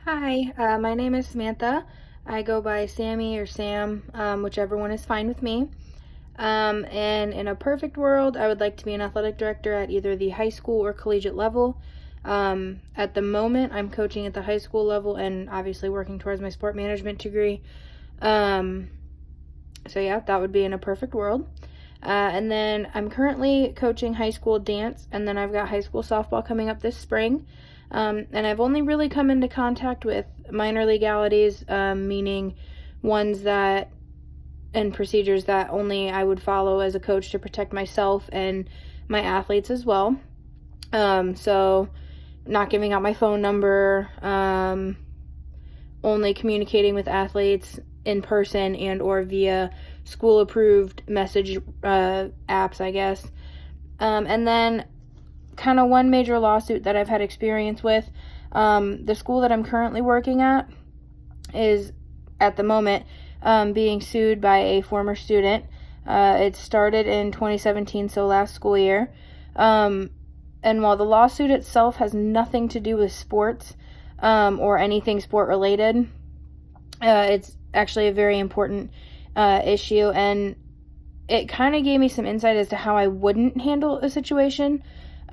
Hi, my name is Samantha. I go by Sammy or Sam, whichever one is fine with me. And in a perfect world, I would like to be an athletic director at either the high school or collegiate level. At the moment, I'm coaching at the high school level and obviously working towards my sport management degree. So yeah, that would be in a perfect world. And then I'm currently coaching high school dance, and then I've got high school softball coming up this spring. And I've only really come into contact with minor legalities, meaning ones that and procedures that only I would follow as a coach to protect myself and my athletes as well. So not giving out my phone number, only communicating with athletes in person and or via school approved message apps, I guess. And then kind of one major lawsuit that I've had experience with, the school that I'm currently working at is at the moment being sued by a former student. It started in 2017, so last school year. And while the lawsuit itself has nothing to do with sports or anything sport related, it's actually a very important issue, and it kind of gave me some insight as to how I wouldn't handle a situation.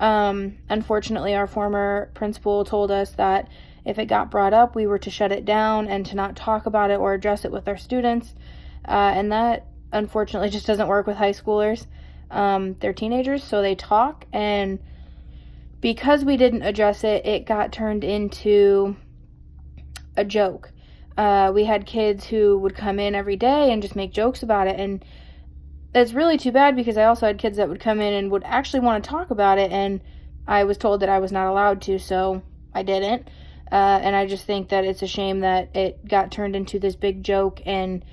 Unfortunately, our former principal told us that if it got brought up, we were to shut it down and to not talk about it or address it with our students. And that unfortunately just doesn't work with high schoolers. They're teenagers, so they talk, and because we didn't address it, it got turned into a joke. We had kids who would come in every day and just make jokes about it, and it's really too bad because I also had kids that would come in and would actually want to talk about it, and I was told that I was not allowed to, so I didn't. And I just think that it's a shame that it got turned into this big joke, and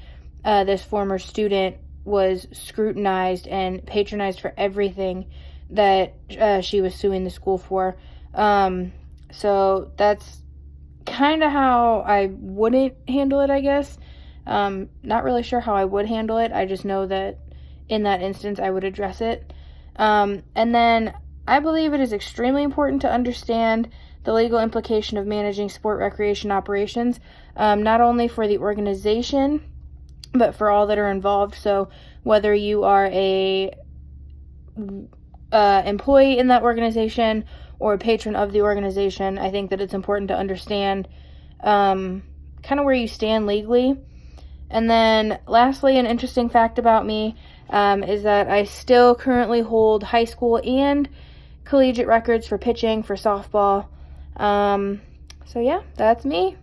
this former student was scrutinized and patronized for everything that she was suing the school for. So that's kind of how I wouldn't handle it, I guess. Not really sure how I would handle it. I just know that in that instance, I would address it. And then I believe it is extremely important to understand the legal implication of managing sport recreation operations, not only for the organization, but for all that are involved. So whether you are a employee in that organization or a patron of the organization, I think that it's important to understand kind of where you stand legally. And then lastly, an interesting fact about me is that I still currently hold high school and collegiate records for pitching for softball. So yeah, that's me.